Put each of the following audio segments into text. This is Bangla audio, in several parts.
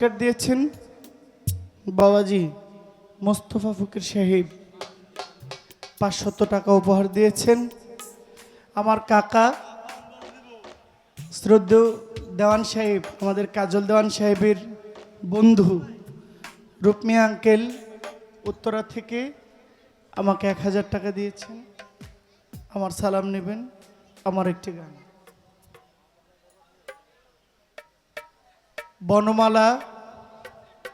পুরস্কার দিয়েছেন বাবাজি মোস্তফা ফকির সাহেব 500 টাকা উপহার দিয়েছেন। আমার কাকা শ্রদ্ধেয় দেওয়ান সাহেব, আমাদের কাজল দেওয়ান সাহেবের বন্ধু রূপমিয়া আঙ্কেল উত্তরা থেকে আমাকে 1000 টাকা দিয়েছেন। আমার সালাম নেবেন। আমার একটি গান বনমালা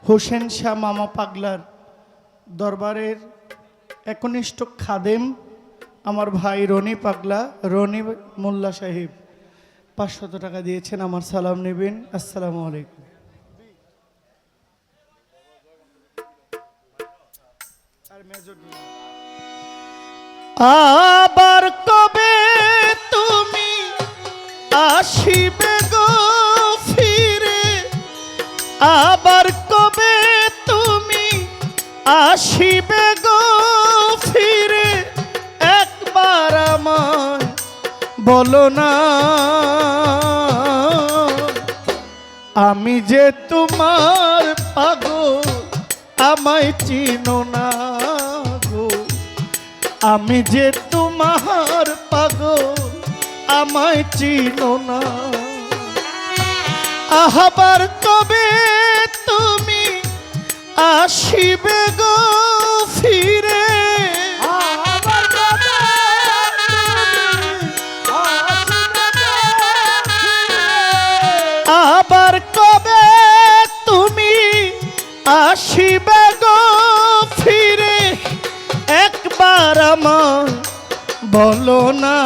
হোসেন শাহ মামা পাগলার দরবারের একনিষ্ঠ খাদেম আমার ভাই রনি পাগলা, রনি মোল্লা সাহেব 500 টাকা দিয়েছেন। আমার সালাম নেবেন। আসসালামু আলাইকুম। আবার কবে তুমি আসিবে গো ফিরে, আবার কবে তুমি আসিবে গো ফিরে, একবার আমায় বলো না। আমি যে তোমার পাগল, আমায় চিনো না গো। আমি যে তোমার পাগল, আমায় চিনো না। আবার কবে তুমি আসিবে গো ফিরে, আবার কবে আবার কবে তুমি আসিবে গো ফিরে, একবার আমায় বলো না।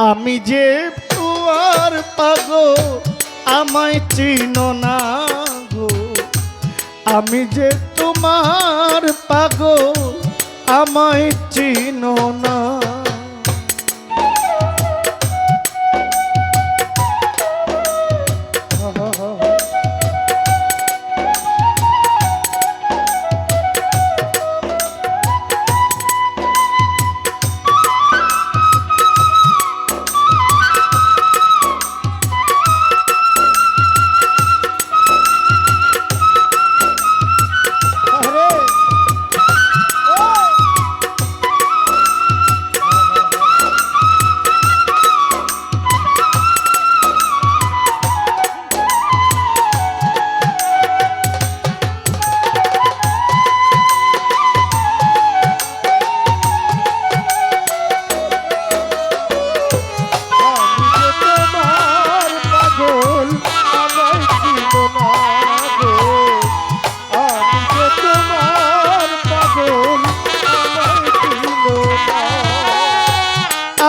আমি যে তোমার পাগল, আমায় চিনো না গো। আমি যে তোমার পাগল, আমায় চিনো না।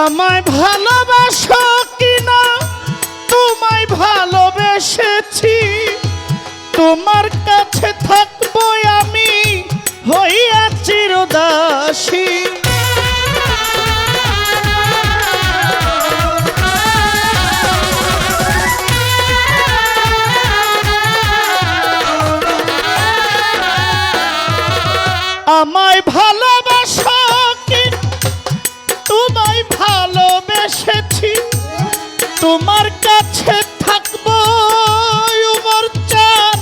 আমায় ভালোবাসো কিনা, তোমায় ভালোবেসেছি, তোমার কাছে থাকবো আমি হইয়া চিরদাসী। আমায় ভালোবাসো কি, তোমায় ভালোবেসেছি, তোমার কাছে থাকবো উমর চান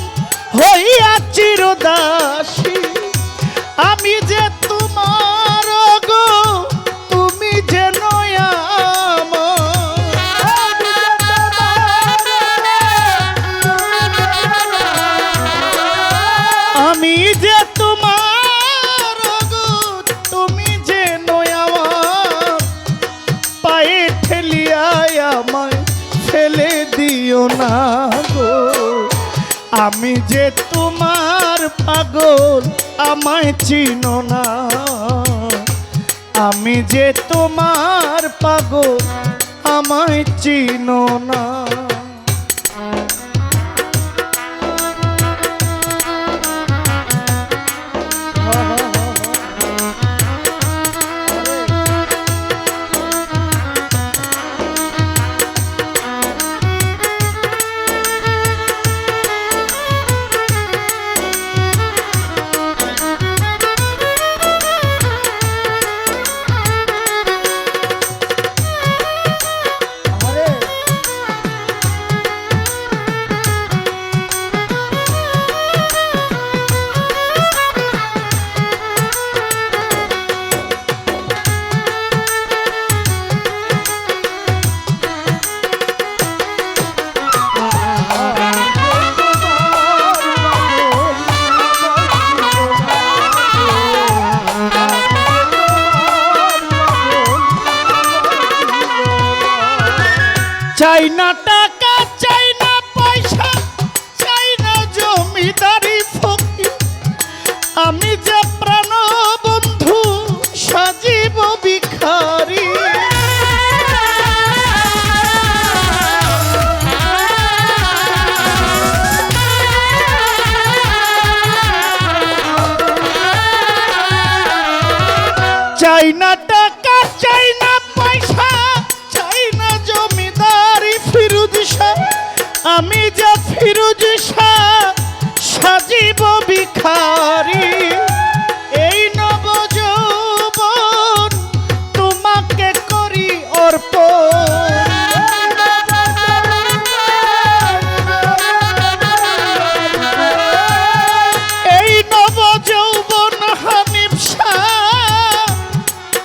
হইয়া চিরদাসী। আমি যে তোমার গো, তুমি যে নয়া আমি যে তোমার গো, তুমি যে নয়া পায়ে ঠেলিয়ায় আমায় ফেলে দিও না গো। আমি যে তোমার পাগল, আমায় চিনো না। আমি যে তোমার পাগল, আমায় চিনো না। চাই না টাকা, চাই না পয়সা, চাই না জমিদারি ফিরোজ শাহ। আমি যা ফিরোজ শাহ সাজিব ভিখারি। এই নবযৌবন তোমাকে করি অর্পণ। এই নবযৌবন হানিফ শাহ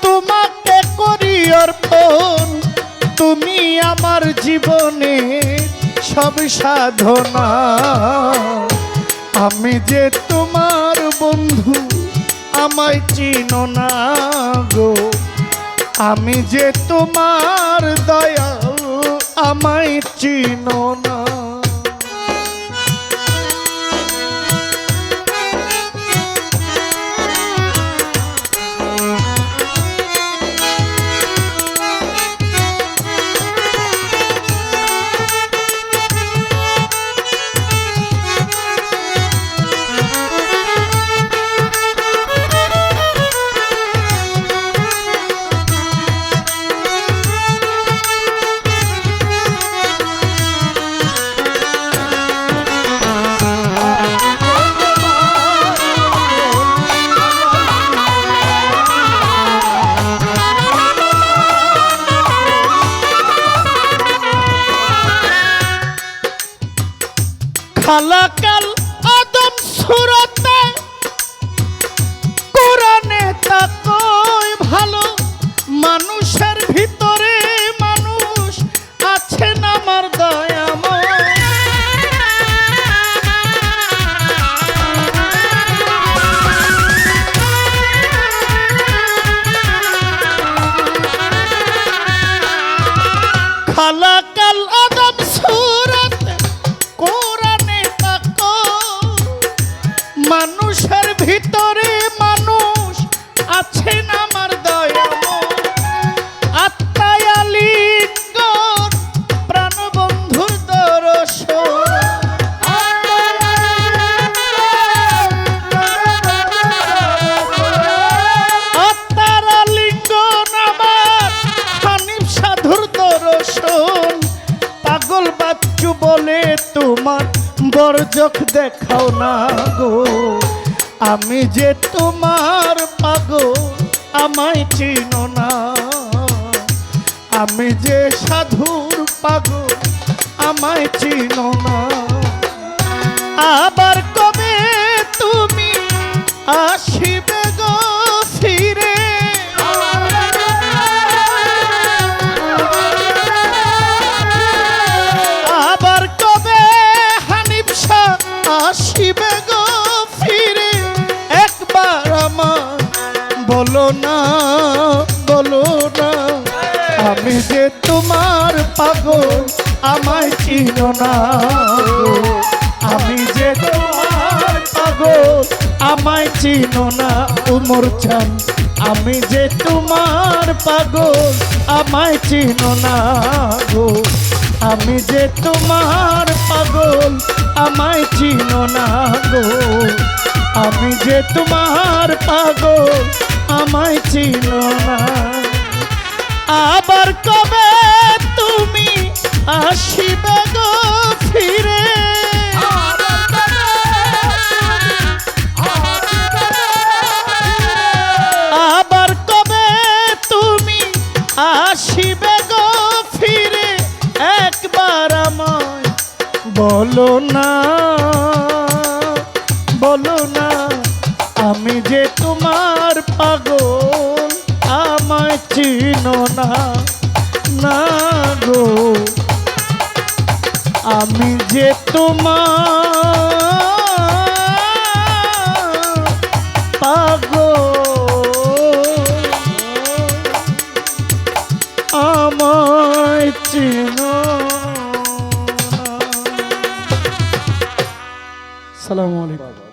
তোমাকে করি অর্পণ। তুমি আমার জীবনে সব সাধনা। আমি যে তোমার বন্ধু আমায় চিনো না গো। আমি যে তোমার দয়াল আমায় চিনো না। খালাকাল আদম সুরতে কোরআনে তাকই ভালো। মানুষের ভিতরে মানুষ আছেন আমার দয়াময়। খালাকাল আদম সুরতে মানুষের ভিতরে মানুষ আছেন আমার দয়াময়। আত্মায় আলিঙ্গন প্রাণবন্ধুর দর্শন। আত্মার আলিঙ্গন আমার হানিফ সাধুর দর্শন। পাগল বাচ্চু বলে তোমার বরজক দেখাও না গো। আমি যে তোমার পাগল আমায় চিনো না। আমি যে সাধুর পাগল আমায় চিনো না। আবার কবে তুমি আসিবে গো ফিরে। আবার কবে হানিফ শাহ আসিবে গো ফিরে। একবার আমার বলো না, বলো না। আমি যে তোমার পাগল আমায় চিনো না গো। আমি যে তোমার পাগল আমায় চিনো না উমর চান। আমি যে তোমার পাগল আমায় চিনো না গো। আমি যে তোমার পাগল আমায় চিনো না গো। আমি যে তোমার পাগল আমায় চিনো না। আবার কবে তুমি আসিবে গো ফিরে। আবার কবে তুমি আসিবে গো ফিরে। একবার আমায় বলো না, বলো না। আমি যে তোমার পাগল আমায় চিনো না, না গো। আমি যে তোমার পাগল আমায় চিনো না। আসসালামু আলাইকুম।